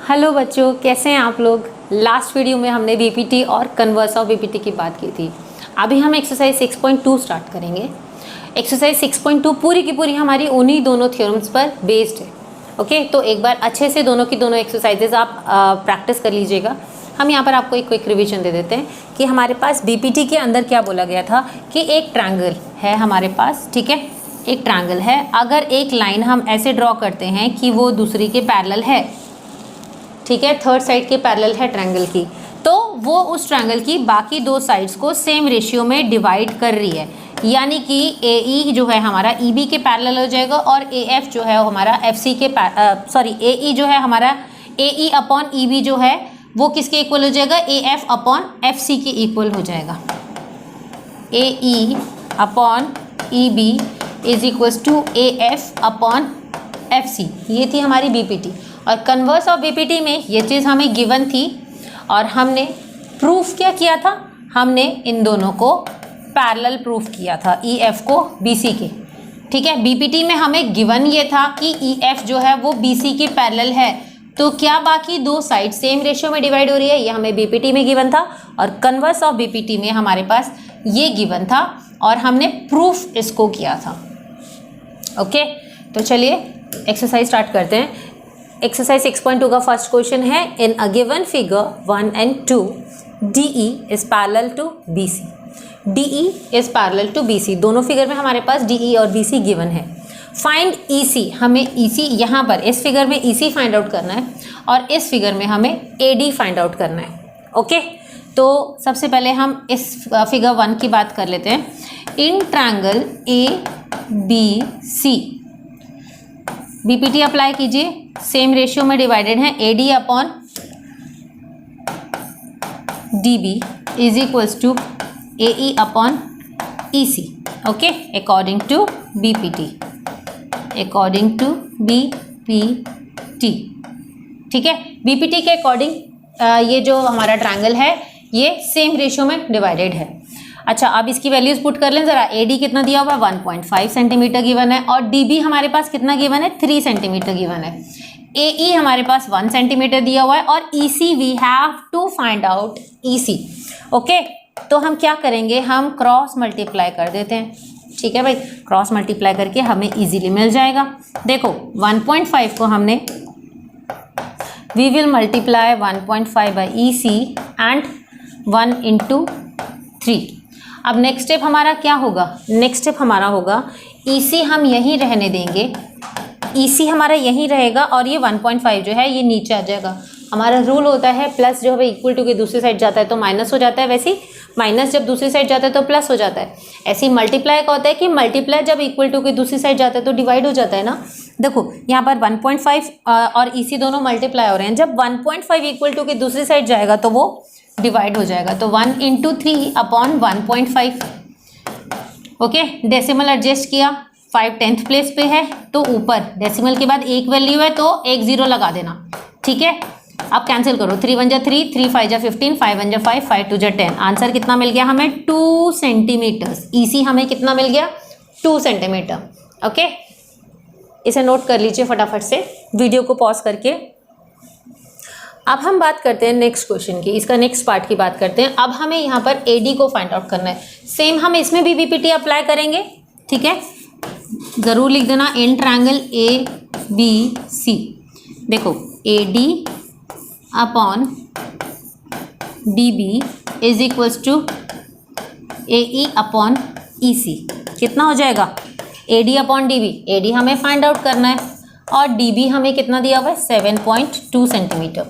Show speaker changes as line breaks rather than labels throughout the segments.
Hello बच्चों, कैसे हैं आप लोग। लास्ट वीडियो में हमने बीपीटी और कन्वर्स ऑफ बीपीटी की बात की थी। अभी हम एक्सरसाइज 6.2 स्टार्ट करेंगे। एक्सरसाइज 6.2 पूरी की पूरी हमारी उन्हीं दोनों थ्योरम्स पर बेस्ड है। ओके, तो एक बार अच्छे से दोनों की दोनों एक्सरसाइजेज आप प्रैक्टिस कर लीजिएगा। हम यहाँ पर आपको एक क्विक रिवीजन दे देते हैं कि हमारे पास बीपीटी के अंदर क्या बोला गया था कि एक ट्रायंगल है हमारे पास, ठीक है। एक ट्रायंगल है, अगर एक लाइन हम ऐसे ड्रॉ करते हैं कि वो दूसरी के पैरेलल है, ठीक है, थर्ड साइड के पैरेलल है ट्रायंगल की, तो वो उस ट्रायंगल की बाकी दो साइड्स को सेम रेशियो में डिवाइड कर रही है। यानी कि ए ई जो है हमारा ई बी के पैरेलल हो जाएगा और ए एफ जो है हमारा एफ सी के ए ई जो है हमारा ए ई अपॉन ई बी जो है वो किसके इक्वल हो जाएगा, A F upon F C के इक्वल हो जाएगा। A E upon E B is equals to A F upon F C. ये थी हमारी बीपीटी। और कन्वर्स ऑफ बीपीटी में ये चीज़ हमें गिवन थी और हमने प्रूफ क्या किया था, हमने इन दोनों को पैरेलल प्रूफ किया था, ई एफ को बी सी के, ठीक है। बीपीटी में हमें गिवन ये था कि ई एफ जो है वो बी सी के पैरेलल है, तो क्या बाकी दो साइड सेम रेशियो में डिवाइड हो रही है, ये हमें बीपीटी में गिवन था। और कन्वर्स ऑफ बीपीटी में हमारे पास ये गिवन था और हमने प्रूफ इसको किया था। ओके, तो चलिए एक्सरसाइज स्टार्ट करते हैं। एक्सरसाइज 6.2 का फर्स्ट क्वेश्चन है, in a given figure 1 and 2 DE is parallel to BC। DE is parallel to BC, दोनों फिगर में हमारे पास DE और BC गिवन है। फाइंड EC, हमें EC यहाँ पर इस फिगर में EC फाइंड आउट करना है और इस फिगर में हमें AD फाइंड आउट करना है। ओके, तो सबसे पहले हम इस फिगर 1 की बात कर लेते हैं। In triangle ABC BPT apply कीजिए, सेम रेशियो में डिवाइडेड है, AD upon DB is equals to AE upon EC। Okay, according to BPT, according to BPT, ठीक है। बीपीटी के अकॉर्डिंग ये जो हमारा ट्रायंगल है ये सेम रेशियो में डिवाइडेड है। अच्छा, अब इसकी वैल्यूज पुट कर लें ज़रा। AD कितना दिया हुआ है, 1.5 सेंटीमीटर गिवन है और DB हमारे पास कितना गिवन है, 3 सेंटीमीटर गिवन है। AE हमारे पास 1 सेंटीमीटर दिया हुआ है और EC we have to find out EC। Okay, तो हम क्या करेंगे, हम क्रॉस मल्टीप्लाई कर देते हैं, ठीक है भाई। क्रॉस मल्टीप्लाई करके हमें ईजीली मिल जाएगा। देखो 1.5 को हमने we will multiply 1.5 by EC and 1 into 3। अब नेक्स्ट स्टेप हमारा क्या होगा, नेक्स्ट स्टेप हमारा होगा EC हम यहीं रहने देंगे, EC हमारा यहीं रहेगा और ये 1.5 जो है ये नीचे आ जाएगा। हमारा रूल होता है प्लस जो है इक्वल टू के दूसरी साइड जाता है तो माइनस हो जाता है, वैसे माइनस जब दूसरी साइड जाता है तो प्लस हो जाता है। ऐसे ही मल्टीप्लाई का होता है कि मल्टीप्लाई जब इक्वल टू के दूसरी साइड जाता है तो डिवाइड हो जाता है ना। देखो यहाँ पर 1.5 और EC दोनों मल्टीप्लाई हो रहे हैं, जब 1.5 इक्वल टू के दूसरी साइड जाएगा तो वो डिवाइड हो जाएगा, तो 1 into 3 upon 1.5। Okay, decimal adjust किया, 5 10th प्लेस पे है तो ऊपर डेसिमल के बाद एक वैल्यू है तो एक जीरो लगा देना, ठीक है। अब कैंसिल करो, 3 1 जा 3, 3 5 जा 15, 5 1 जा 5, 5 2 जा 10। आंसर कितना मिल गया हमें, 2 सेंटीमीटर्स। EC हमें कितना मिल गया, 2 सेंटीमीटर। ओके, इसे नोट कर लीजिए फटाफट से वीडियो को पॉज करके। अब हम बात करते हैं नेक्स्ट क्वेश्चन की, इसका नेक्स्ट पार्ट की बात करते हैं। अब हमें यहाँ पर AD को फाइंड आउट करना है, सेम हम इसमें भी बीपीटी अप्लाई करेंगे, ठीक है। ज़रूर लिख देना इन ट्रायंगल ABC। देखो AD upon DB is equals to AE upon EC। कितना हो जाएगा, AD अपॉन DB, AD हमें फाइंड आउट करना है और DB हमें कितना दिया हुआ है, 7.2 सेंटीमीटर।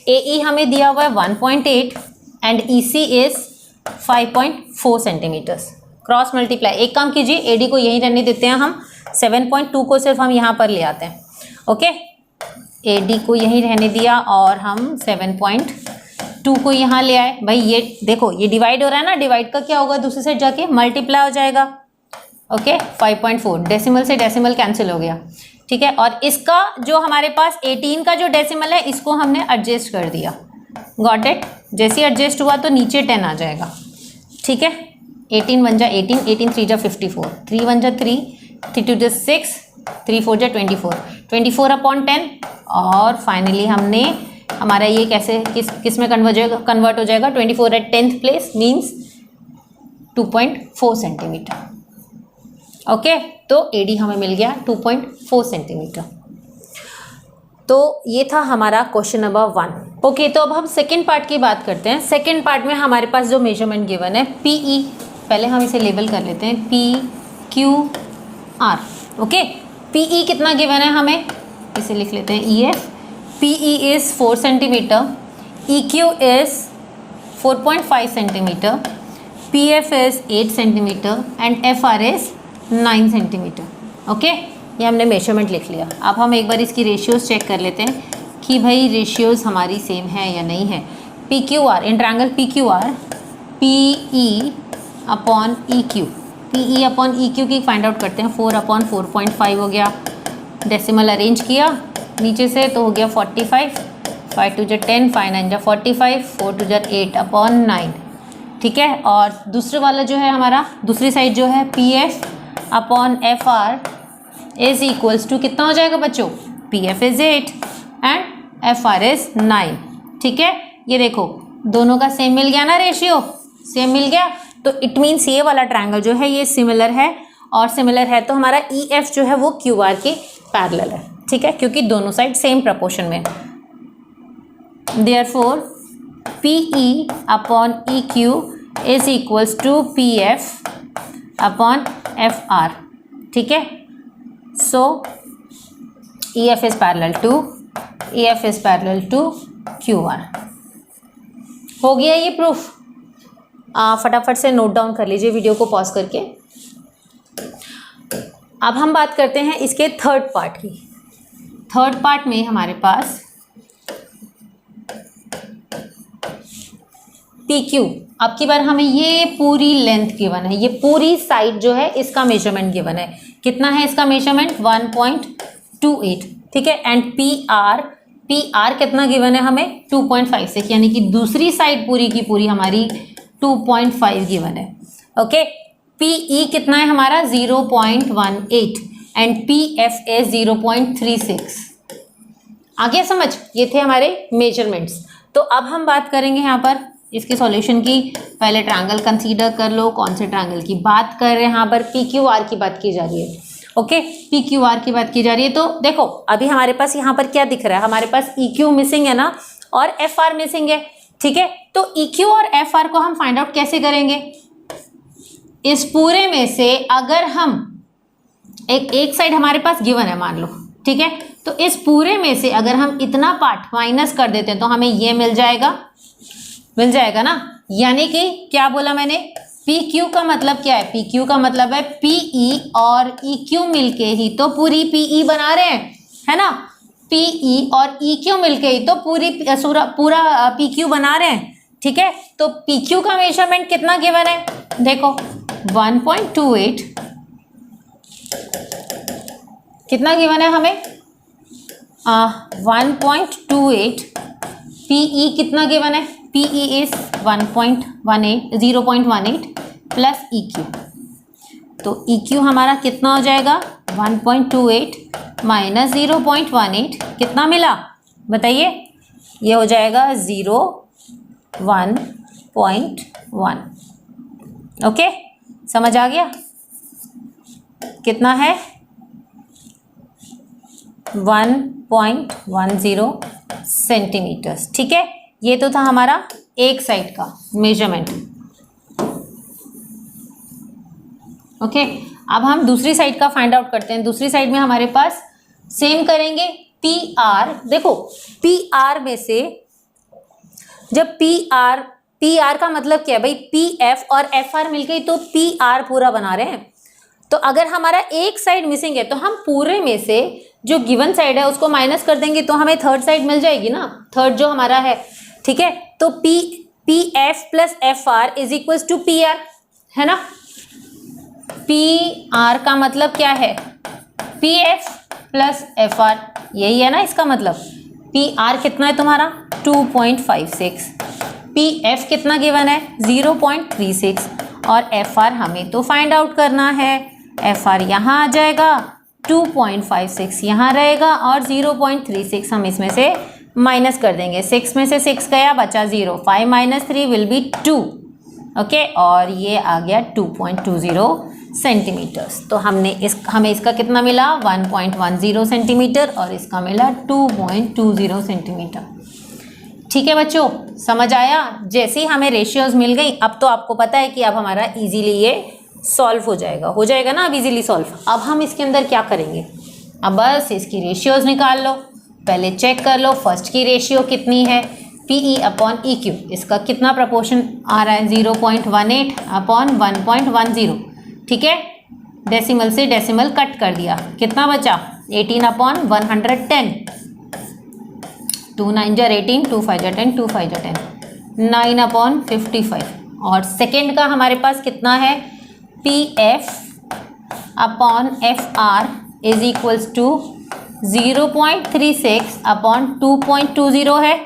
AE हमें दिया हुआ है 1.8 and EC is 5.4 centimetres. Cross multiply, एक काम कीजिए AD को यहीं रहने देते हैं, हम 7.2 को सिर्फ हम यहाँ पर ले आते हैं। ओके, AD को यहीं रहने दिया और हम 7.2 को यहाँ ले आए। भाई ये देखो ये डिवाइड हो रहा है ना, डिवाइड का क्या होगा, दूसरी साइड जाके मल्टीप्लाई हो जाएगा। ओके, 5.4 डेसिमल से डेसिमल कैंसिल हो गया, ठीक है। और इसका जो हमारे पास 18 का जो डेसिमल है इसको हमने एडजस्ट कर दिया, गॉट इट। जैसे एडजस्ट हुआ तो नीचे 10 आ जाएगा, ठीक है। 18 1 जा 18, 18 3 जा 54, 3 1 जा 3, 3 2 जा 6, 3 4 जा 24, 24 अपॉन 10 और फाइनली हमने हमारा ये कैसे किस में कन्वर्ट हो जाएगा, 24 at 10th place means 2.4 centimetre. Okay, तो AD हमें मिल गया 2.4 सेंटीमीटर। तो ये था हमारा क्वेश्चन नंबर 1। ओके, तो अब हम सेकेंड पार्ट की बात करते हैं। सेकेंड पार्ट में हमारे पास जो मेजरमेंट गिवन है PE, पहले हम इसे लेबल कर लेते हैं PQR। ओके, PE कितना गिवन है हमें, इसे लिख लेते हैं EF। PE is 4 centimetre, EQ is 4.5 centimetre, PF is 8 centimetre and FR is 9 centimetre. Okay, ये हमने मेजरमेंट लिख लिया। अब हम एक बार इसकी रेशियोज़ चेक कर लेते हैं कि भाई रेशियोज़ हमारी सेम है या नहीं है। PQR in triangle PQR, PE upon EQ, PE upon EQ की फाइंड आउट करते हैं। 4 अपॉन 4.5 हो गया, डेसिमल अरेंज किया नीचे से तो हो गया 45, 5 2 10, 5 9 45, 4 2 8 अपॉन 9। ठीक है, और दूसरे वाला जो है हमारा दूसरी साइड जो है PF upon FR is equals to कितना हो जाएगा बच्चों, PF is 8 and FR is 9। ठीक है, ये देखो दोनों का सेम मिल गया ना, रेशियो सेम मिल गया, तो इट मीन्स ये वाला ट्रायंगल जो है ये सिमिलर है, और सिमिलर है तो हमारा EF जो है वो QR के पैरेलल है। ठीक है, क्योंकि दोनों साइड सेम प्रपोर्शन में। Therefore PE upon EQ is equals to PF upon FR। ठीक है, so EF is parallel to QR। हो गया ये प्रूफ। फटाफट से नोट डाउन कर लीजिए वीडियो को पॉज करके। अब हम बात करते हैं इसके थर्ड पार्ट की। थर्ड पार्ट में हमारे पास PQ, अब की बार हमें ये पूरी लेंथ गिवन है, ये पूरी साइड जो है इसका मेजरमेंट गिवन है। कितना है इसका मेजरमेंट, 1.28। ठीक है, एंड PR कितना गिवन है हमें, 2.56, यानी कि दूसरी साइड पूरी की पूरी हमारी 2.5 गिवन है। ओके, PE कितना है हमारा 0.18 एंड PF इज 0.36। आगे समझ, ये थे हमारे मेजरमेंट्स। तो अब हम बात करेंगे यहाँ पर इसके सॉल्यूशन की। पहले ट्रायंगल कंसीडर कर लो, कौन से ट्रायंगल की बात कर रहे हैं, यहाँ पर PQR की बात की जा रही है। ओके, PQR की बात की जा रही है। तो देखो अभी हमारे पास यहाँ पर क्या दिख रहा है, हमारे पास EQ मिसिंग है ना, और FR मिसिंग है। ठीक है, तो EQ और FR को हम फाइंड आउट कैसे करेंगे, इस पूरे में से अगर हम एक साइड हमारे पास गिवन है मान लो, ठीक है, तो इस पूरे में से अगर हम इतना पार्ट माइनस कर देते हैं तो हमें ये मिल जाएगा ना। यानी कि क्या बोला मैंने, PQ का मतलब क्या है, PQ का मतलब है PE और EQ मिलके ही तो पूरी PE बना रहे हैं, है ना। PE और EQ मिलके ही तो पूरा PQ बना रहे हैं। ठीक है, तो PQ का मेजरमेंट कितना गिवन है, देखो 1.28 कितना गिवन है हमें, 1.28। PE कितना गिवन है, PE इज 0.18 प्लस EQ, तो EQ हमारा कितना हो जाएगा 1.28 माइनस 0.18 कितना मिला बताइए, ये हो जाएगा 1.1। ओके, समझ आ गया, कितना है 1.10 सेंटीमीटर्स। ठीक है, ये तो था हमारा एक साइड का मेजरमेंट। ओके, अब हम दूसरी साइड का फाइंड आउट करते हैं। दूसरी साइड में हमारे पास सेम करेंगे, PR। देखो PR में से जब PR का मतलब क्या है भाई, PF और FR मिलके ही तो PR पूरा बना रहे हैं। तो अगर हमारा एक साइड मिसिंग है तो हम पूरे में से जो गिवन साइड है उसको माइनस कर देंगे तो हमें थर्ड साइड मिल जाएगी ना, थर्ड जो हमारा है। ठीक है, तो PF plus FR is equals to PR, है ना। PR का मतलब क्या है, PF प्लस FR, यही है ना इसका मतलब। PR कितना है तुम्हारा 2.56, PF कितना गिवन है 0.36 और FR हमें तो फाइंड आउट करना है। FR यहाँ आ जाएगा, 2.56 यहाँ रहेगा और 0.36 हम इसमें से माइनस कर देंगे, 6 में से 6 गया, बचा 0, 5 माइनस 3 विल बी 2, ओके, और ये आ गया 2.20 सेंटीमीटर्स। तो हमें इसका कितना मिला 1.10 सेंटीमीटर और इसका मिला 2.20 सेंटीमीटर। ठीक है बच्चों, समझ आया? जैसे ही हमें रेशियोज मिल गई, अब तो आपको पता है कि अब हमारा इजीली ये सॉल्व हो जाएगा ना अब इजीली सॉल्व। अब हम इसके अंदर क्या करेंगे, अब बस इसकी रेशियोज निकाल लो। पहले चेक कर लो फर्स्ट की रेशियो कितनी है, PE अपॉन EQ, इसका कितना प्रपोर्शन आ रहा है 0.18 अपॉन 1.10। ठीक है, डेसिमल से डेसिमल कट कर दिया, कितना बचा 18 अपॉन 110, 2 9 जार 18, 2 5 जार 10, 2 5 जार 10, 9 अपॉन 55। और सेकेंड का हमारे पास कितना है, PF upon FR is equals to 0.36 upon 2.20 है।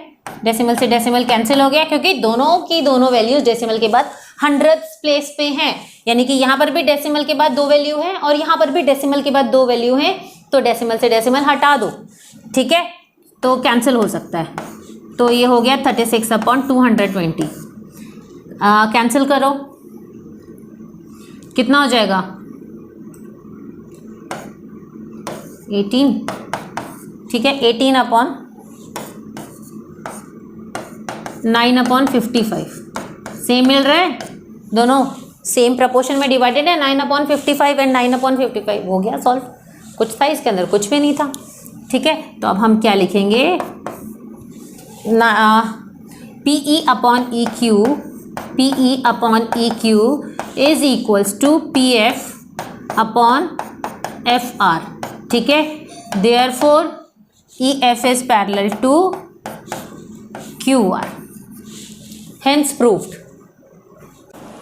डेसिमल से डेसिमल कैंसिल हो गया क्योंकि दोनों की दोनों वैल्यूज डेसिमल के बाद 100th प्लेस पे हैं, यानी कि यहाँ पर भी डेसिमल के बाद 2 वैल्यू हैं और यहाँ पर भी डेसिमल के बाद 2 वैल्यू हैं, तो डेसिमल से डेसिमल हटा दो। ठीक है, तो कैंसिल हो सकता है, तो ये हो गया 36 अपॉन 220। कैंसिल करो, कितना हो जाएगा 18। ठीक है, 18 अपॉन 9 अपॉन 55 सेम मिल रहा है, दोनों सेम प्रपोर्शन में डिवाइडेड है, 9 अपॉन 55 एंड 9 अपॉन 55 हो गया सॉल्व। कुछ था इसके अंदर, कुछ भी नहीं था। ठीक है, तो अब हम क्या लिखेंगे, PE upon EQ is equals to PF upon FR। ठीक है, therefore EF is parallel to QR, hence proved.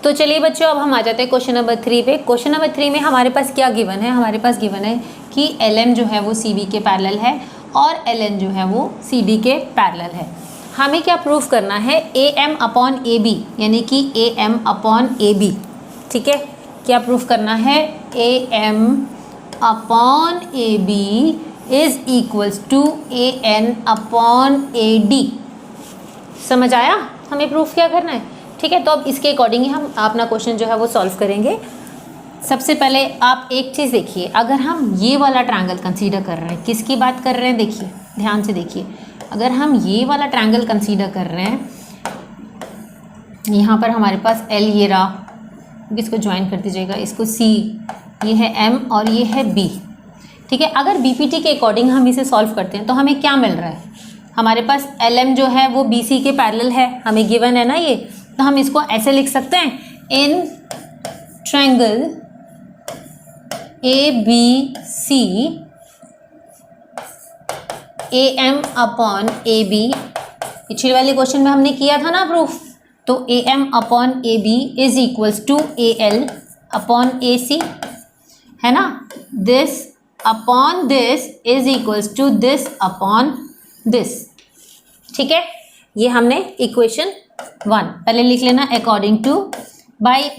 तो चलिए बच्चों, अब हम आ जाते हैं क्वेश्चन नंबर 3 पे। क्वेश्चन नंबर 3 में हमारे पास क्या गिवन है, हमारे पास गिवन है कि LM जो है वो CB के पैरेलल है और LN जो है वो CD के पैरेलल है। हमें क्या प्रूफ करना है, AM अपॉन AB, यानी कि AM अपॉन AB। ठीक है, क्या प्रूफ करना है, AM upon AB is equals to AN upon AD। समझ आया, हमें प्रूफ क्या करना है। ठीक है, तो अब इसके अकॉर्डिंग ही हम अपना क्वेश्चन जो है वो सॉल्व करेंगे। सबसे पहले आप एक चीज़ देखिए, अगर हम ये वाला ट्रायंगल कंसीडर कर रहे हैं, किसकी बात कर रहे हैं, देखिए ध्यान से देखिए, अगर हम ये वाला ट्रायंगल कंसीडर कर रहे हैं, यहाँ पर हमारे पास L ये रहा, इसको ज्वाइन कर दीजिएगा, इसको C, ये है M और ये है B। ठीक है, अगर BPT के अकॉर्डिंग हम इसे सॉल्व करते हैं तो हमें क्या मिल रहा है, हमारे पास LM जो है वो BC के पैरेलल है, हमें गिवन है ना ये, तो हम इसको ऐसे लिख सकते हैं, in triangle ABC AM upon AB, पिछले वाले क्वेश्चन में हमने किया था ना प्रूफ, तो AM upon AB is equals to AL upon AC, है ना, this upon this is equals to this upon this. ठीक है, ये हमने इक्वेशन 1 पहले लिख लेना, according to by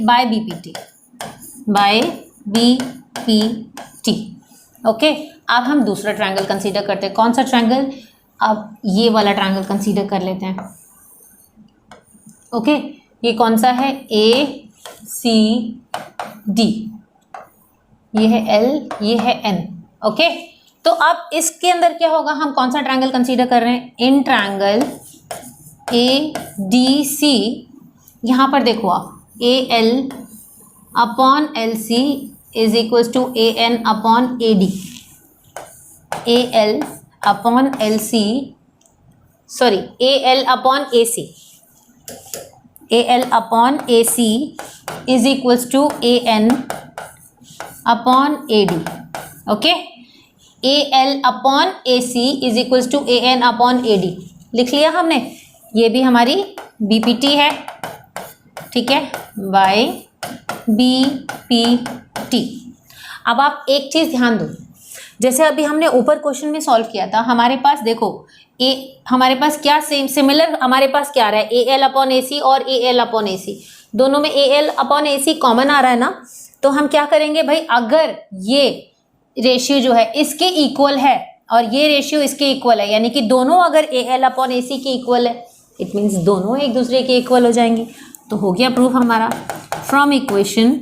BPT। Okay, अब हम दूसरा ट्रायंगल कंसीडर करते हैं। कौन सा ट्रायंगल, अब ये वाला ट्रायंगल कंसीडर कर लेते हैं। ओके, ये कौन सा है, ACD, ये है L, ये है N। ओके, तो अब इसके अंदर क्या होगा, हम कौन सा ट्रायंगल कंसीडर कर रहे हैं, इन ट्रायंगल ADC। यहाँ पर देखो आप, AL upon LC is equals to AN upon AD, AL upon LC, sorry AL upon AC, AL upon AC is equals to AN upon AD। Okay, AL upon AC is equals to AN upon AD लिख लिया हमने, ये भी हमारी BPT है। ठीक है, bye BPT। अब आप एक चीज़ ध्यान दो, जैसे अभी हमने ऊपर क्वेश्चन में सॉल्व किया था, हमारे पास देखो हमारे पास क्या सेम सिमिलर हमारे पास क्या आ रहा है, AL अपॉन AC और AL अपॉन AC, दोनों में AL अपॉन AC कॉमन आ रहा है ना, तो हम क्या करेंगे भाई, अगर ये रेशियो जो है इसके इक्वल है, और ये रेशियो इसके इक्वल है, यानी कि दोनों अगर AL अपॉन AC के इक्वल है, इट मीन्स दोनों एक दूसरे के इक्वल हो जाएंगे। तो हो गया प्रूफ हमारा। From equation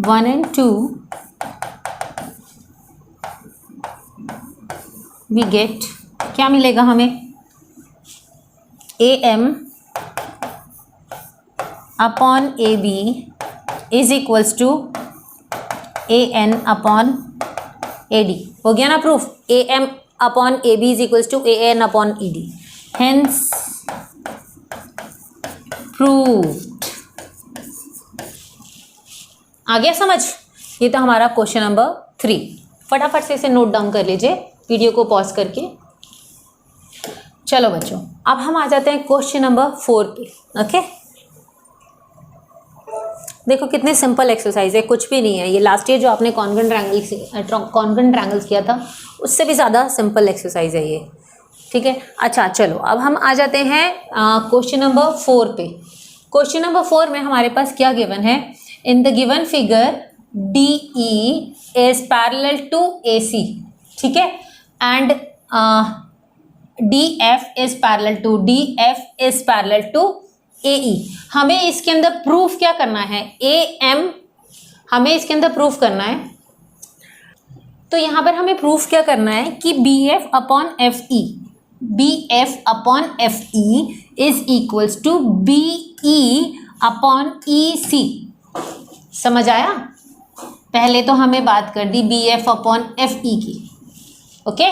1 and 2 we get, क्या मिलेगा हमें, AM upon AB is equals to AN upon AD। हो गया ना proof, AM upon AB is equals to AN upon ED, hence proved. आ गया समझ? ये तो हमारा क्वेश्चन नंबर 3। फटाफट से इसे नोट डाउन कर लीजिए वीडियो को पॉज करके। चलो बच्चों, अब हम आ जाते हैं क्वेश्चन नंबर 4 पे। ओके, देखो कितने सिंपल एक्सरसाइज है, कुछ भी नहीं है ये। लास्ट ईयर जो आपने कॉन्वेंट ट्रायंगल्स किया था उससे भी ज़्यादा सिंपल एक्सरसाइज है ये। ठीक है, अच्छा चलो अब हम आ जाते हैं क्वेश्चन नंबर 4 पे। क्वेश्चन नंबर 4 में हमारे पास क्या गिवन है, in the given figure DE is parallel to AC, ठीक है, and DF is parallel to AE। हमें इसके अंदर प्रूफ क्या करना है, AM हमें इसके अंदर प्रूफ करना है। तो यहाँ पर हमें प्रूफ क्या करना है कि BF upon FE is equals to BE upon EC। समझ आया? पहले तो हमें बात कर दी BF अपॉन FE की। ओके,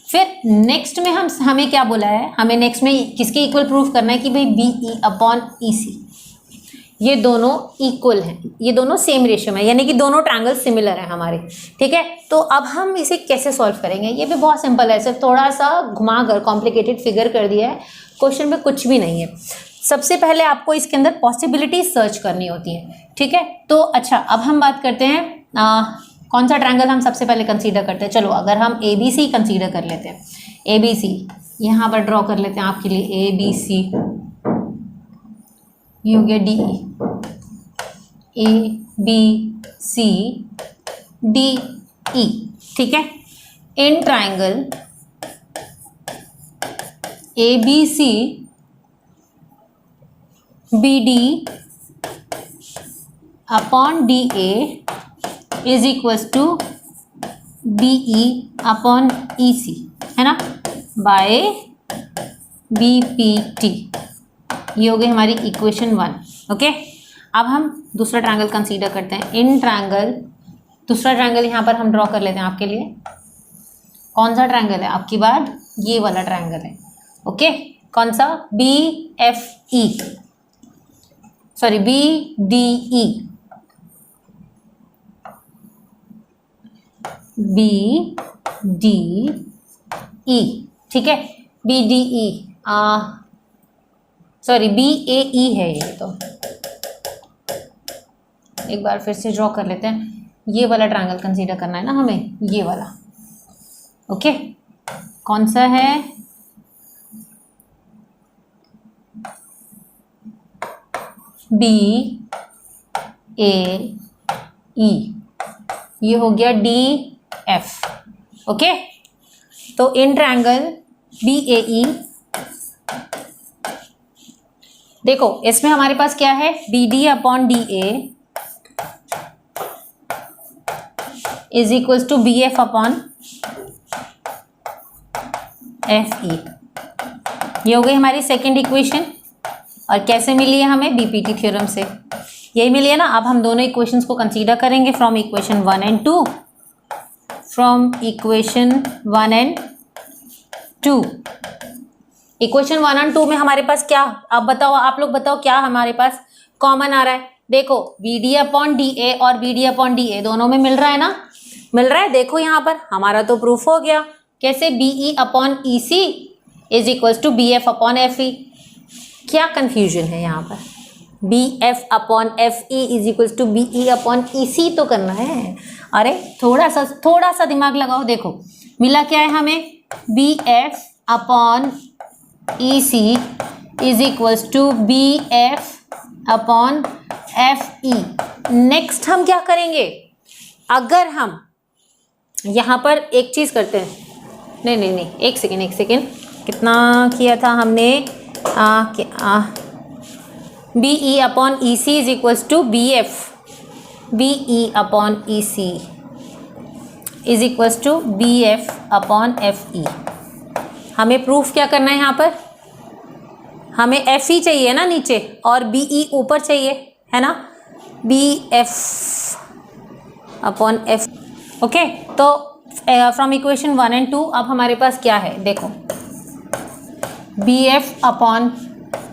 फिर नेक्स्ट में हमें क्या बोला है, हमें नेक्स्ट में किसके इक्वल प्रूफ करना है कि भाई BE अपॉन EC ये दोनों इक्वल हैं, ये दोनों सेम रेशियो में, यानी कि दोनों ट्रायंगल सिमिलर हैं हमारे। ठीक है, तो अब हम इसे कैसे सॉल्व करेंगे, ये भी बहुत सिंपल है, सिर्फ थोड़ा सा घुमाकर कॉम्प्लिकेटेड फिगर कर दिया है, क्वेश्चन में कुछ भी नहीं है। सबसे पहले आपको इसके अंदर पॉसिबिलिटी सर्च करनी होती है। ठीक है, तो अच्छा अब हम बात करते हैं कौन सा ट्रायंगल हम सबसे पहले कंसीडर करते हैं। चलो अगर हम ABC कंसीडर कर लेते हैं, ABC यहाँ पर ड्रॉ कर लेते हैं आपके लिए, ABC ये हो गया DE, ABC DE। ठीक है, in triangle ABC BD upon DA is equals to BE upon EC, है ना, बाय BPT। ये हो गई हमारी इक्वेशन 1। ओके, अब हम दूसरा ट्रायंगल कंसीडर करते हैं। इन ट्रायंगल दूसरा ट्रायंगल यहाँ पर हम ड्रॉ कर लेते हैं आपके लिए। कौन सा ट्रायंगल है आपकी बात, ये वाला ट्रायंगल है। ओके, कौन सा, BFE सॉरी BDE, BDE। ठीक है, BDE सॉरी BAE है ये। तो एक बार फिर से ड्रॉ कर लेते हैं, ये वाला ट्रायंगल कंसीडर करना है ना हमें, ये वाला। ओके, कौन सा है, BAE, ये हो गया DF। ओके, तो इन ट्रायंगल BAE देखो इसमें हमारे पास क्या है, BD upon DA is equals to BF upon FE। ये हो गई हमारी सेकेंड इक्वेशन। और कैसे मिली है हमें, BPT थ्योरम से यही मिली है ना। अब हम दोनों इक्वेशंस को कंसीडर करेंगे from equation 1 and 2। From equation 1 and 2, equation 1 और 2 में हमारे पास क्या, अब बताओ, आप लोग बताओ क्या हमारे पास कॉमन आ रहा है। देखो BD अपॉन DA और BD अपॉन DA दोनों में मिल रहा है ना, मिल रहा है। देखो यहाँ पर हमारा तो प्रूफ हो गया। कैसे, BE upon EC is equals to BF upon FE। क्या कंफ्यूजन है यहाँ पर, BF upon FE is equals to BE upon EC तो करना है। अरे थोड़ा सा दिमाग लगाओ। देखो मिला क्या है हमें, BF upon EC is equals to BF upon FE। Next हम क्या करेंगे, अगर हम यहाँ पर एक चीज़ करते हैं, नहीं, एक सेकेंड, कितना किया था हमने, B E upon E C is equals to B E upon E C is equals to B F upon F E. हमें प्रूफ क्या करना है यहाँ पर, हमें एफ ई चाहिए ना नीचे और बी ई ऊपर चाहिए, है ना, B F upon F. Okay, तो फ्रॉम इक्वेशन 1 and 2 अब हमारे पास क्या है, देखो, B F upon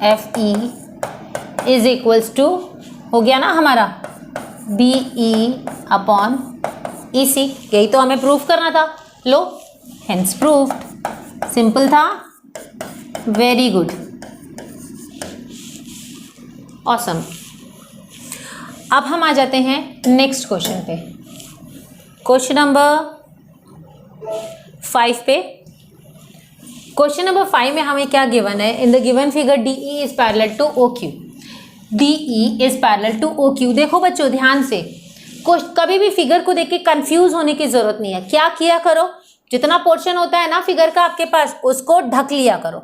F E is equals to, हो गया ना हमारा, बी ई अपॉन ई सी। यही तो हमें प्रूफ करना था, लो, हेंस प्रूफ्ड। सिंपल था, वेरी गुड, ऑसम। अब हम आ जाते हैं नेक्स्ट क्वेश्चन पे, क्वेश्चन नंबर 5 पे। क्वेश्चन नंबर 5 में हमें क्या गिवन है, in the given figure D E is parallel to O Q, D E is parallel to O Q. देखो बच्चों ध्यान से, कभी भी फिगर को देख के कंफ्यूज होने की जरूरत नहीं है। क्या किया करो, जितना पोर्शन होता है ना फिगर का आपके पास, उसको ढक लिया करो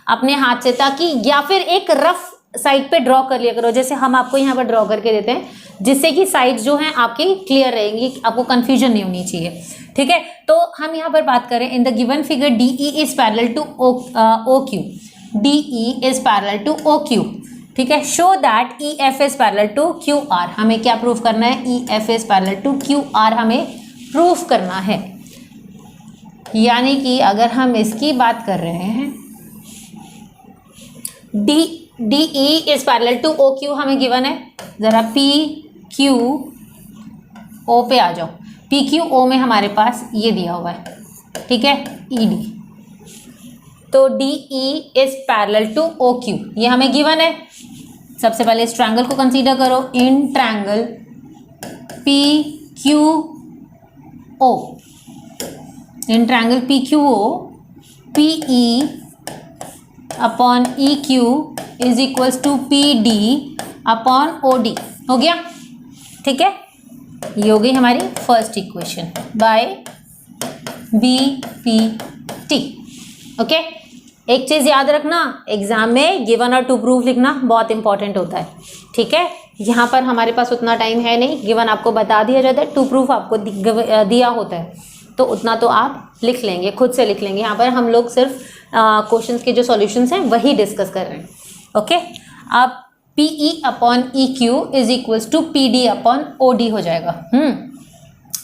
अपने हाथ से, ताकि, या फिर एक रफ साइड पे ड्रॉ कर लिया करो, जैसे हम आपको यहाँ पर ड्रॉ करके देते हैं, जिससे कि साइड्स जो हैं आपकी क्लियर रहेंगी, आपको कंफ्यूजन नहीं होनी चाहिए। ठीक है, तो हम यहाँ पर बात करें, in the given figure D E is parallel to O Q, D E is parallel to O Q. ठीक है, show that E F is parallel to Q R. हमें क्या प्रूफ करना है, E F is parallel to Q R हमें proof करना है। यानी कि अगर हम इसकी बात कर रहे हैं, D E is parallel to O Q हमें गिवन है, जरा पी क्यू ओ पे आ जाओ। पी क्यू ओ में हमारे पास ये दिया हुआ है, ठीक है, ई डी, तो D E is parallel to O Q, ये हमें गिवन है। सबसे पहले इस ट्रायंगल को कंसीडर करो, in triangle P Q O, in triangle P Q O, P E upon E Q is equals to P D upon O D. हो गया, ठीक है, ये हो गई हमारी first equation by B P T. Okay, एक चीज़ याद रखना, एग्जाम में गिवन और टू प्रूफ लिखना बहुत इंपॉर्टेंट होता है। ठीक है, यहाँ पर हमारे पास उतना टाइम है नहीं, गिवन आपको बता दिया जाता है, टू प्रूफ आपको दिया होता है, तो उतना तो आप लिख लेंगे, खुद से लिख लेंगे। यहाँ पर हम लोग सिर्फ क्वेश्चंस के जो सॉल्यूशंस हैं वही डिस्कस कर रहे हैं। ओके, अब P E upon E Q is equals to P D upon O D हो जाएगा।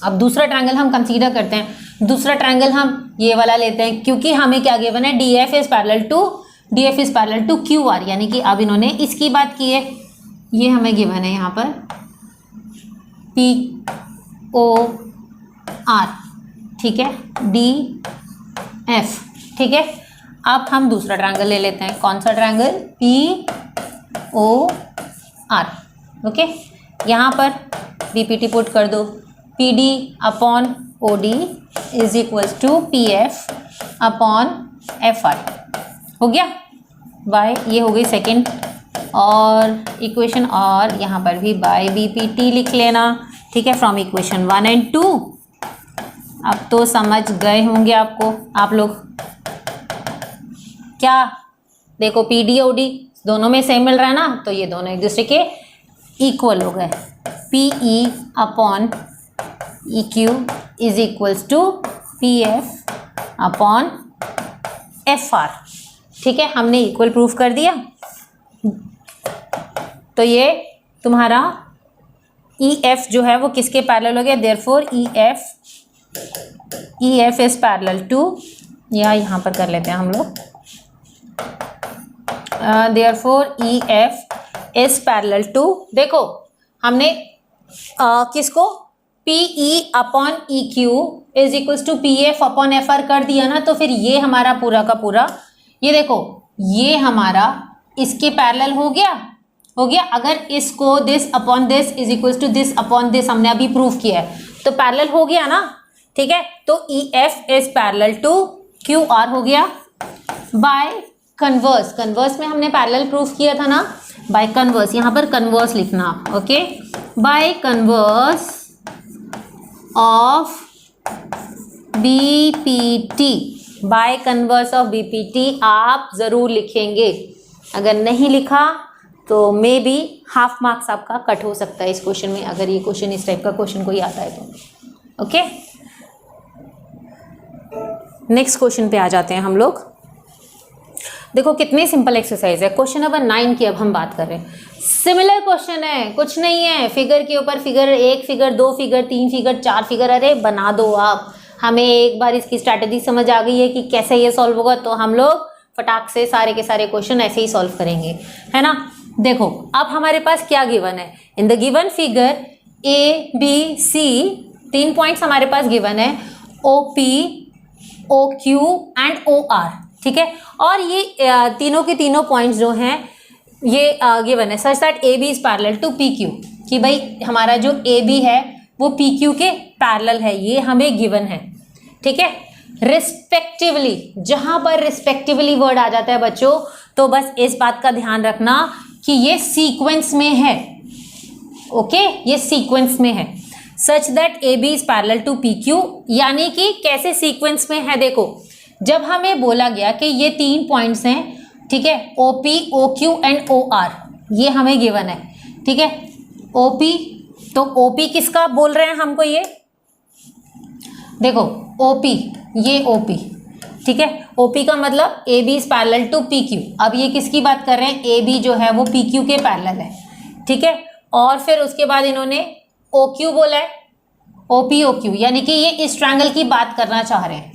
अब दूसरा ट्रायंगल हम कंसीडर करते हैं। दूसरा ट्रायंगल हम ये वाला लेते हैं, क्योंकि हमें क्या गिवन है, D F is parallel to Q R, यानी कि अब इन्होंने इसकी बात की है, ये हमें गिवन है यहाँ पर पी ओ आर, ठीक है, डी एफ। ठीक है, अब हम दूसरा ट्रायंगल ले लेते हैं। कौन सा triangle, P O R. Okay, यहाँ पर बीपीटी पुट कर दो, P D upon O D is equals to P F upon F R. हो गया, बाय, ये हो गई सेकेंड और इक्वेशन, और यहाँ पर भी बाय बीपीटी लिख लेना। ठीक है, फ्रॉम इक्वेशन 1 and 2। अब तो समझ गए होंगे आप लोग। क्या, देखो पी डी ओ डी दोनों में सेम मिल रहा है ना, तो ये दोनों एक दूसरे के इक्वल हो गए। P E upon E Q is equals to P F upon F R. ठीक है, हमने इक्वल प्रूफ कर दिया, तो ये तुम्हारा ई एफ जो है वो किसके पैरेलल हो गया, therefore E F is parallel to, या यहाँ पर कर लेते हैं हम लोग, therefore E F is parallel to, देखो हमने किसको, P E upon E Q is equals to P F upon F R कर दिया ना, तो फिर ये हमारा पूरा का पूरा, ये देखो ये हमारा इसके पैरेलल हो गया। अगर इसको this upon this is equals to this upon this हमने अभी प्रूफ किया है, तो पैरेलल हो गया ना। ठीक है, तो E F is parallel to Q R हो गया बाय कन्वर्स में हमने पैरेलल प्रूफ किया था ना, बाय कन्वर्स, यहाँ पर कन्वर्स लिखना। Okay, bye converse of BPT, bye converse of BPT आप ज़रूर लिखेंगे। अगर नहीं लिखा तो मे बी हाफ मार्क्स आपका कट हो सकता है इस क्वेश्चन में, अगर ये क्वेश्चन इस टाइप का क्वेश्चन कोई आता है तो। ओके, नेक्स्ट क्वेश्चन पे आ जाते हैं हम लोग। देखो कितनी सिंपल एक्सरसाइज है। क्वेश्चन नंबर 9 की अब हम बात कर रहे हैं। सिमिलर क्वेश्चन है, कुछ नहीं है, फिगर के ऊपर figure, 1 figure, 2 figure, 3 figure, 4 figure, अरे बना दो आप। हमें एक बार इसकी स्ट्रैटेजी समझ आ गई है कि कैसे ये सॉल्व होगा, तो हम लोग फटाक से सारे के सारे क्वेश्चन ऐसे ही सॉल्व करेंगे, है ना। देखो अब हमारे पास क्या गिवन है, in the given figure A B C 3 points हमारे पास गिवन है, O P, O Q and O R, ठीक है। और ये तीनों के तीनों पॉइंट्स जो हैं ये गिवन है such that A B is parallel to P Q, कि भाई हमारा जो ए बी है वो पी क्यू के पैरेलल है, ये हमें गिवन है, ठीक है। रिस्पेक्टिवली, जहां पर रिस्पेक्टिवली वर्ड आ जाता है बच्चों, तो बस इस बात का ध्यान रखना कि ये सीक्वेंस में है, ओके, ये सीक्वेंस में है, such that A B is parallel to P Q. यानी कि कैसे सीक्वेंस में है, देखो जब हमें बोला गया कि ये 3 पॉइंट्स हैं, ठीक है, O P, O Q and O R, ये हमें गिवन है, ठीक है। ओ पी, तो ओ पी किसका बोल रहे हैं हमको, ये देखो ओ पी, ये ओ पी, ठीक है। ओ पी का मतलब A B is parallel to P Q. अब ये किसकी बात कर रहे हैं, ए बी जो है वो पी क्यू के पैरेलल है, ठीक है। और फिर उसके बाद इन्होंने ओ क्यू बोला है, ओ पी ओ क्यू, यानी कि ये इस ट्रायंगल की बात करना चाह रहे हैं,